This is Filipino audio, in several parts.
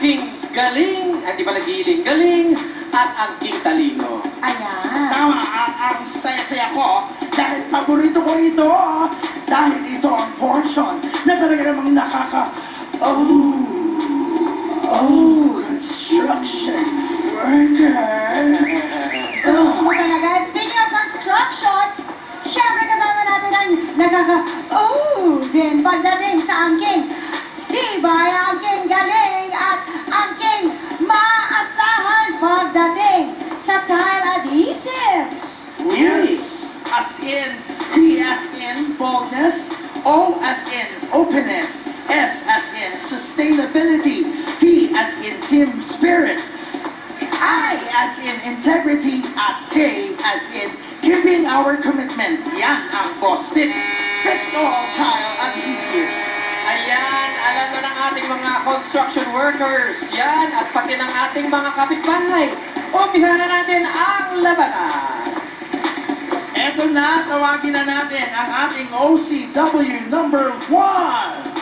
angking galing, at di pala giling, galing, at angking talino. Ayan. Tama, ang saya-saya ko dahil paborito ko ito. Dahil ito ang portion na talaga namang construction workers. Gusto mo talaga. And speaking of construction, syempre kasama natin ang din pagdating sa angking. Tibay, angking galing at angking maasahan pagdating sa tile adhesives. Yes, as in, P as in boldness, O as in openness, S as in sustainability, T as in team spirit, I as in integrity, at K as in keeping our commitment. Yan ang Bostik Fix All Tile Adhesive. Ayan, alam na ng ating mga construction workers. Yan, at pati ng ating mga kapitbahay. Umpisa na natin ang labanan. Eto na, tawagin na natin ang ating OCW number 1.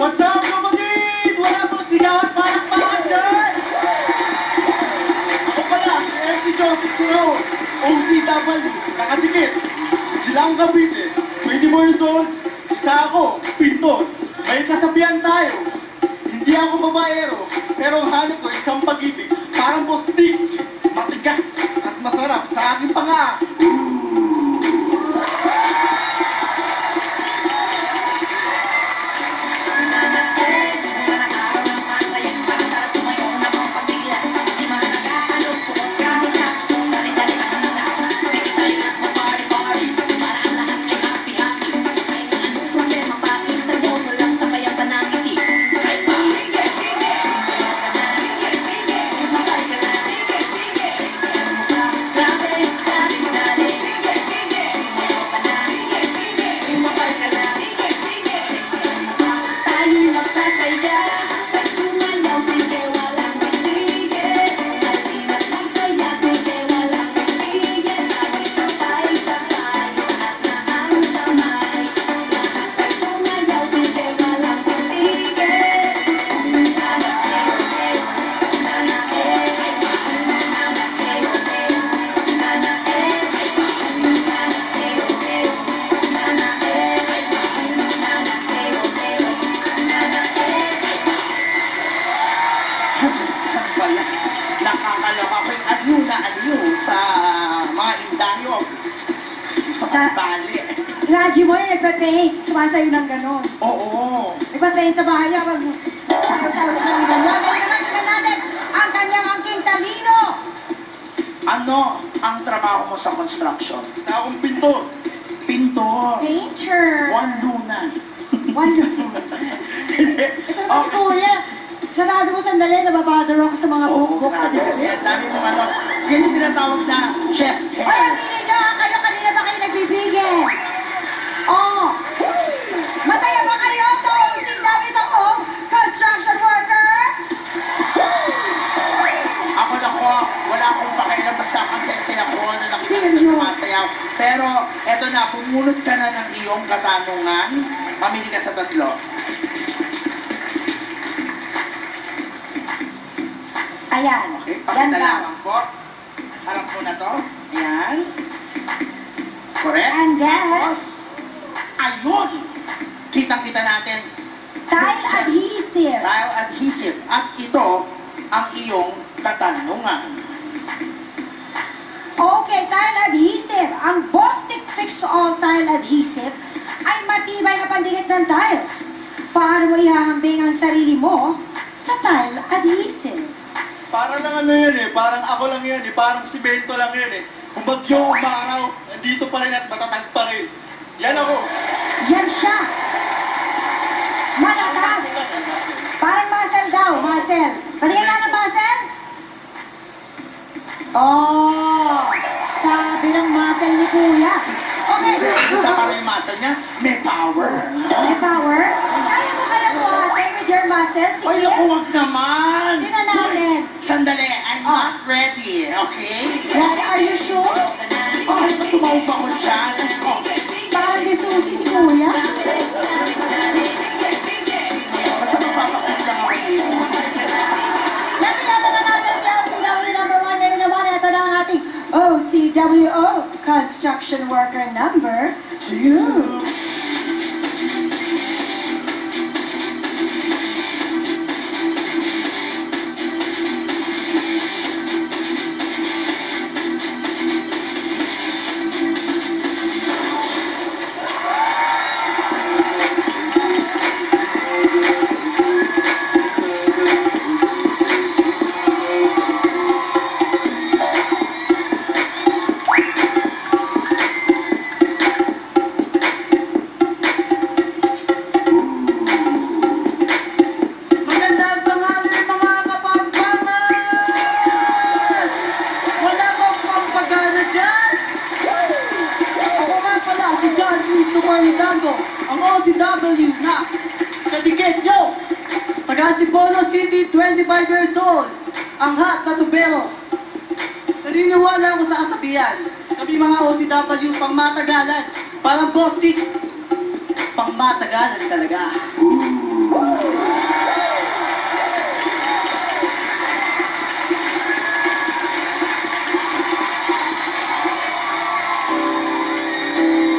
What's up, kapatid? Wala pang sigawan, parang girl! Ako pala, si MC Joseph Sino, OCW, nakadikit, sa Silang Cavite, 24 years old, isa ako, pintor, may kasabihan tayo. Hindi ako babaero, pero ang hanap ko isang pag-ibig, parang Bostik, matigas at masarap sa aking panga. Nakakaloka ko'y aliw na aliw sa mga indayo. Bali. Raji mo na nagpa-paint. Sumasayo ng ganon. Oo. Nagpa-paint sa bahay niya. Sayo-sayo siya ng ganon. Ngayon naman tingnan natin ang kanyang angking talino. Ano ang trabaho mo sa construction? Sa akong pintor. Pintor. Painter. One lunan. Wonderful. Ito naman si Kuya. Sarado mo sandali, nababother ako sa mga book sa grabe kasi dito. ang dami mong ano. Yan yung tinatawag na chest Ay, hair. aminin nyo, kayo kanina ba kayo nagbibigay? Oh! Masaya ba kayo sa OCW sa construction worker? Ako na ko, wala akong pakialam basta ang sensei ako na nakikita ko sumasayaw. Pero eto na, pumunod ka na ng iyong katanungan. Mamili ka sa tatlo. Ayan. Okay, Yan pakita lang. lamang po. Harap po na to. Ayan. Correct? And then, Tapos, ayun! Kitang-kita natin. tile adhesive. Tile adhesive. At ito ang iyong katanungan. Okay, tile adhesive. Ang Bostik Fix All Tile Adhesive ay matibay na pandikit ng tiles. Paano mo ihahambing ang sarili mo sa tile adhesive? Parang lang ano yan eh, parang ako lang yan eh, parang simento lang yan eh. Kung bagyo, umaraw, nandito pa rin at matatag pa rin. Yan ako. Yan siya. muscle. Pasigyan na ng muscle. Oh, sabi ng muscle ni Kuya. Okay. Isa para yung muscle niya, may power. May power? Kaya mo ate with your muscle. Ay, Sige. naku, wag naman. Tingnan natin. Sandali, I'm not ready, okay? Yan, are you sure? Oh, tumawag ako dyan. Oh, Parang di susi si Kuya. basta magpapakit lang ako dito. Nakilala na natin si OCW number 1 ngayon naman. Ito na ang ating OCWO, Construction Worker number 2. Magandang tanghali mga kapampangan! Wala bang pampagana dyan? Ako nga pala si John Christopher Hidalgo, ang OCW na kadikit nyo! Taga Antipolo City, 25 years old, ang hot na tubero. Naniniwala ako sa kasabihan, kami mga OCW pang matagalan, parang Bostik, pang matagalan talaga.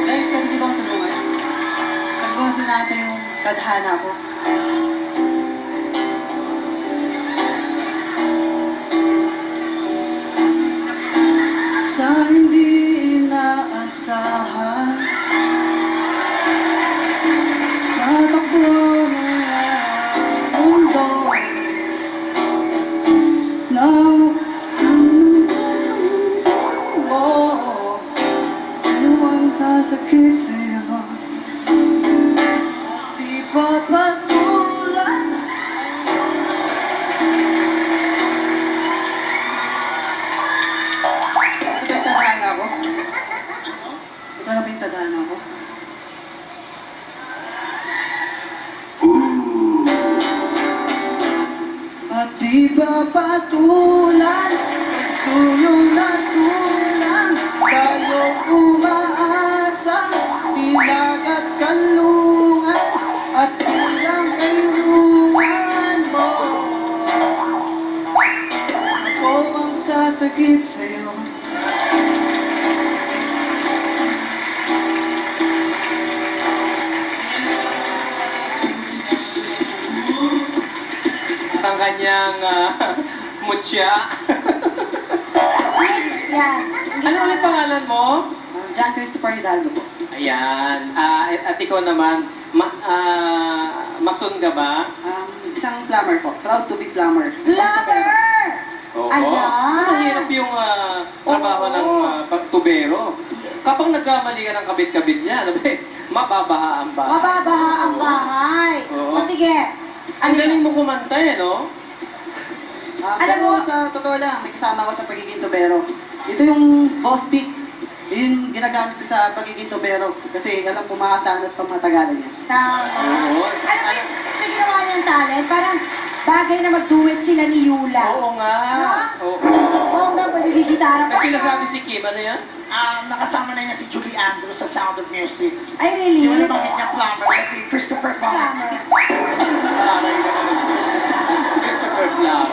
Guys, pwede niyo bang tulungan? Pagbawasan natin yung tadhana ko. Sa hindi inaasahan, natakbo ng mundo ano ang sasakit sa'yo? Di ba patulan? Ito ba yung tadhana ko? Ito na ba yung tadhana ko? At di ba patulan? Sulong na tulang tayo umaasa, bilag at kalungan at ilang kayungan mo. Ako ang sasagip sa'yo. Ang kanyang mutya. Yan. Ano ulit pangalan mo? John Christopher Hidalgo po. Ayan. At ikaw naman, mason ka ba? Isang plumber po. Proud to be plumber. Plumber! Oo. Ayan. Ang hirap yung trabaho ng tubero. Kapag nagkamali ka ng kabit-kabit niya, ano ba mababaha ang bahay. Mababaha ang bahay. Oo. O sige. Ang galing mo kumanta eh, no? Alam mo, sa totoo lang, may kasama ko sa pagiging tubero. Ito yung boss dick. Yun yung ginagamit ko sa pagiging tubero. Kasi alam ko makasaan at pangmatagalan niya. tama. Oo. Alam mo yun, sa ginawa niyang talent, parang bagay na mag-duet sila ni Yula. Oo nga. Ha? Oo. Oo nga, pagigitara pa Kasi siya. nasabi si Kim, ano yan? Nakasama na niya si Julie Andrews sa Sound of Music. Ay, really? Di mo nabanggit niya plumber na si Christopher Plumber. Aray ka naman. Christopher Blanc.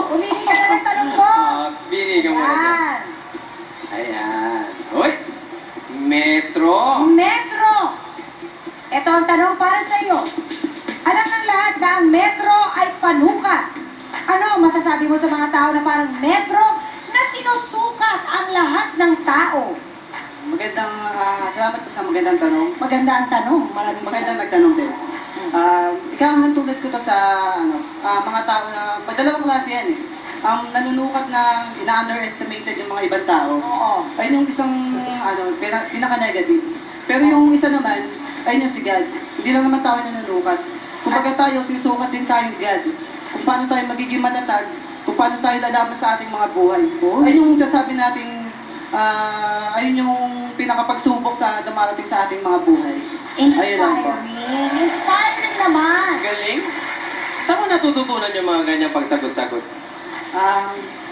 Umili ka na ng tanong mo. Binigan mo na dyan. Yan. Ayan. Uy! Metro! Metro. Ito ang tanong para sa iyo. Alam ng lahat na ang metro ay panukat. Ano ang masasabi mo sa mga tao na parang metro na sinusukat ang lahat ng tao? Magandang, salamat po sa magandang tanong. Maganda ang tanong. Maraming Magandang salamat. nagtanong din. Ikaw ang tulad ko to sa mga tao na, magdalawang klase yan eh. Nanunukat na ina-underestimated yung mga ibang tao. Oo. Ayun yung isang pinaka-negative. Pero yung isa naman, ayun yung si God. Hindi lang naman tayo nanunukat. Kumbaga tayo, sinusukat din tayo ni God. kung paano tayo magiging matatag, kung paano tayo lalaban sa ating mga buhay. Ayun yung sasabi nating, ayun yung pinakapagsubok sa dumarating sa ating mga buhay. Ayun lang po. Inspiring. Inspiring naman. Galing. Saan mo natututunan yung mga ganyang pagsagot-sagot?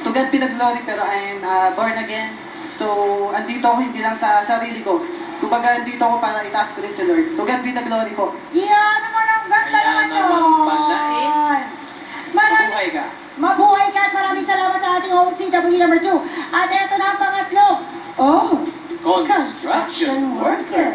To God be the glory, pero I'm born again. So, andito ako hindi lang sa sarili ko. Kumbaga, andito ako para itaas ko rin si Lord. To God be the glory po. Yan naman ang ganda Kaya naman naman nun. pala eh. Mabuhay ka. Mabuhay ka at maraming salamat sa ating OCW number 2. At eto na ang pangatlo. Oh, Construction worker.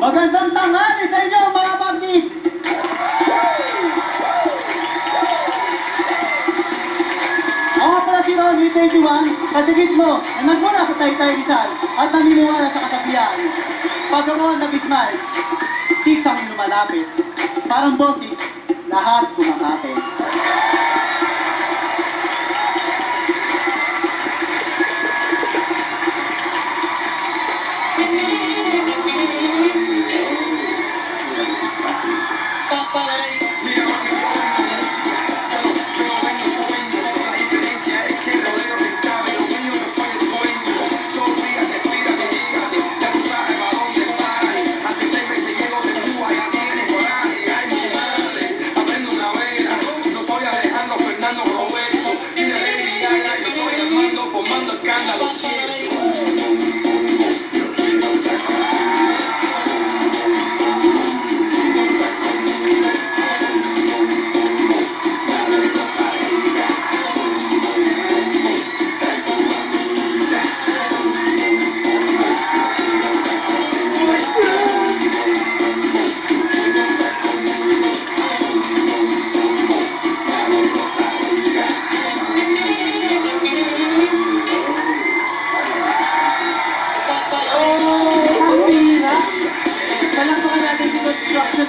Magandang tanghali sa inyo, mga magnik! Ako nga pala si Ronnie, 21, katigit mo na nagmula sa Taytay Rizal at naniniwala sa kasabihan. Pag ako nag-smile, chicks ang lumalapit. Parang bossy, lahat kumakapit.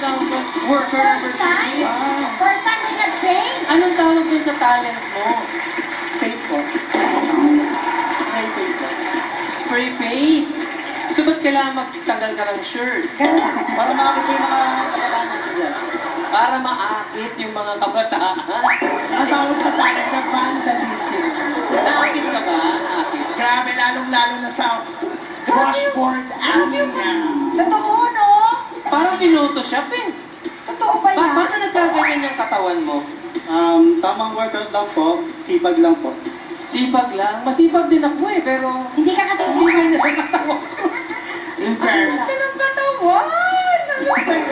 First time? First time may nag-paint? Anong tawag dun sa talent mo? Faith po. Pray faith po. Spray paint. So ba't kailangan magtanggal ka ng shirt? Ganun lang. Para makakita yung mga kapatanan ko dyan. Para maakit yung mga kabataan. Ang tawag sa talent na vandalism. Naakit ka ba? Naakit. Grabe, lalong-lalo na sa washboard amin na. Totoo, no? Parang pinotoshop eh. Totoo ba yan? Paano nagkaganyan yung katawan mo? Tamang workout lang po, sipag lang po. Sipag lang. Masipag din ako eh, pero... Hindi ka kasi Hindi sipag. na yung katawan ko. In fair, Ganda ng katawan! Ano ba yan?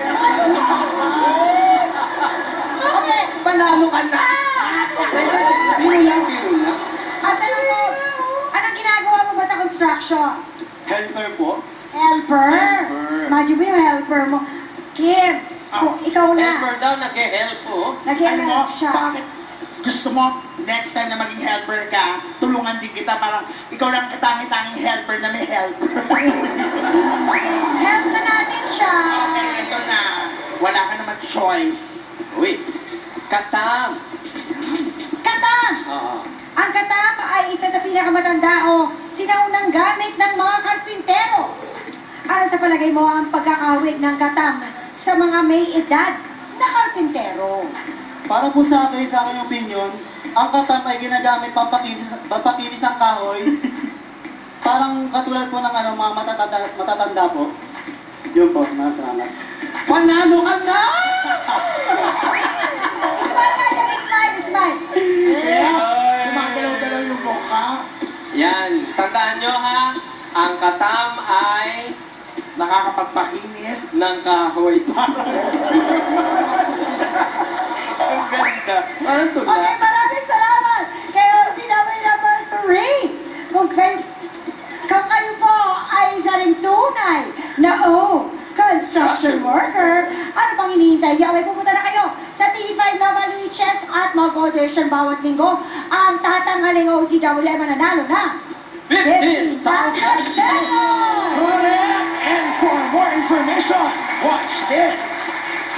Okay. Panalo ka na! Biro lang, biro lang. At tanong ko, anong ginagawa mo ba sa construction? Helper po. Helper. Helper. Imagine mo yung helper mo. Kim, kung ikaw na. Helper daw, nag-help po. alam mo, Nag-help siya. bakit gusto mo next time na maging helper ka, tulungan din kita, parang ikaw lang katangi-tanging helper na may helper. Help na natin siya. Okay, ito na. Wala ka naman choice. Uy, katam. Katam! Oo. Ang katam ay isa sa pinakamatanda o sinaunang gamit ng mga karpintero. Ano sa palagay mo ang pagkakahawig ng katam sa mga may edad na karpintero? Para po sa akin yung opinion, ang katam ay ginagamit pampakinis ng kahoy. Parang katulad po ng mga matatanda po. Yun po, maraming salamat. Panalo ka na! Smile ka dyan, smile, smile. Yes! Gumagalaw-galaw yung mukha. Yan, tandaan nyo ha, ang katam ay Nakakapagpakinis. ng kahoy. Ang ganda. Parang tula. Okay, maraming salamat kay OCW number 3. Kung kayo po ay isa ring tunay Construction worker. Ano pang hinihintay? Yaway, pupunta na kayo sa TV5 na Maliches at mag-audition bawat linggo. Ang tatanghaling OCW ay mananalo na 15,000 pesos! Correct! And for more information, watch this.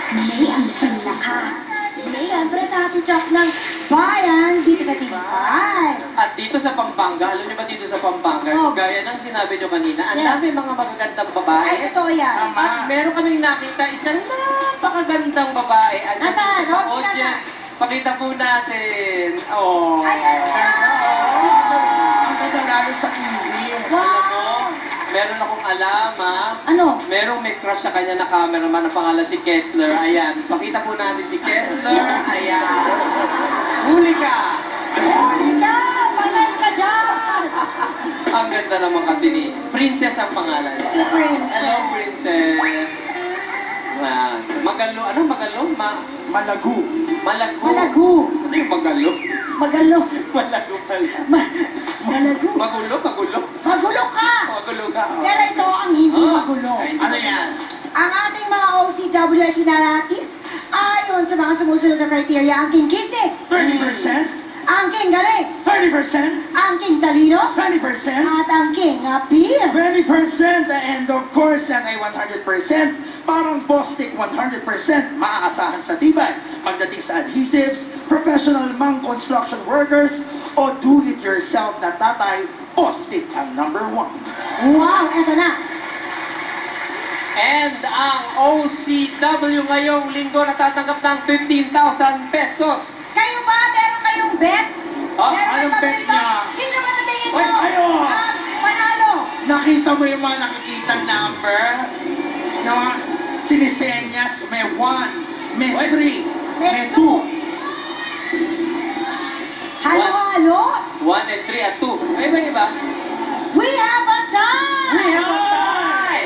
May ang pinakas. Siyempre sa Happy Truck ng Bayan dito sa TV5. At dito sa Pampanga, alam niyo ba dito sa Pampanga, Oh. gaya ng sinabi niyo kanina, ang Yes. dami mga magagandang babae. Ay, totoo yan. Tama. At meron kaming nakita isang napakagandang babae. Andyan Nasaan? dito sa Okay, audience. Pakita po natin. Oh. Ayan siya! Ang ganda lalo sa TV. Alam mo, Wow! meron akong alam, ha? Ano? Merong may crush sa kanya na cameraman na pangalan si Kessler. Ayan, pakita po natin si Kessler. Ayan. Huli ka! Huli ka! Panay ka dyan! Ang ganda naman kasi ni Princess ang pangalan. Si Princess. Hello, Princess. Ayan. Magalo. Ano magalo? Malagu. Malago. Malago. Ano yung magalo? Magalo. Malago pala. Malago. Magulo, magulo. Magulo ka! Magulo ka. Oh. Pero ito ang hindi Oh. magulo. Ay, Ano yan? Ang ating mga OCW ay kinaratis ayon sa mga sumusunod na criteria. Ang king kisig, 30%? ang king galing, 30%? ang king talino, 20%? at ang king appeal. 20%, and of course, yan ay 100%. Parang Bostik 100%, maaasahan sa tibay. Pagdating sa adhesives, professional mang construction workers, o do-it-yourself na tatay, Bostik ang number 1. Wow, eto na. And ang OCW ngayong linggo natatanggap ng 15,000 pesos. Kayo ba? Meron kayong bet? Ah, Meron kayong anong bet paborito? niya? Sino ba sa tingin Ay, nyo? ayun. Ang panalo? Nakita mo yung mga nakikitang number? Yung sinisenyas, may 1, may Wait. 3, May may 2. Halo-halo? 1 and 3 at 2. Ay, ba iba? We have a tie! We have a tie!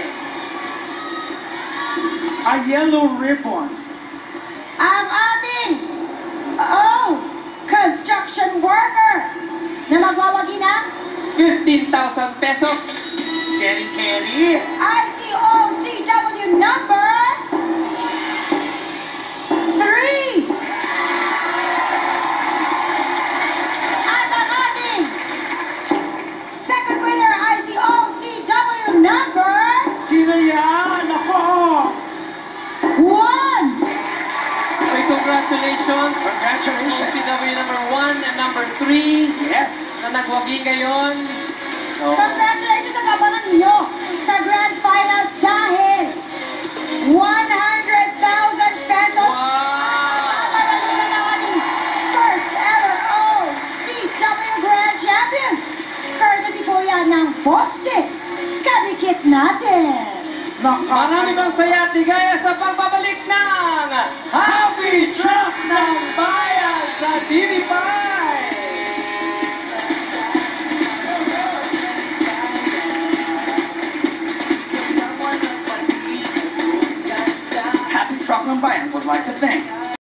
A yellow ribbon. Ang ating construction worker na magwawagi ng 15,000 pesos. Carry. ICOCW number 3. At ang ating second winner, ICOCW number Sino yan? Ako! 1. Okay, congratulations. Congratulations. OCW number 1 and number 3 Yes. na nagwagi ngayon. Oh. Congratulations sa kabangan ninyo sa Grand Finals dahil 100,000 pesos Wow! papalalunan ang ating first ever OCW Grand Champion. Courtesy po yan ng Bostik. Kadikit natin. Marami bang saya at ligaya sa pagbabalik ng Happy Truck ng Bayan sa TV5!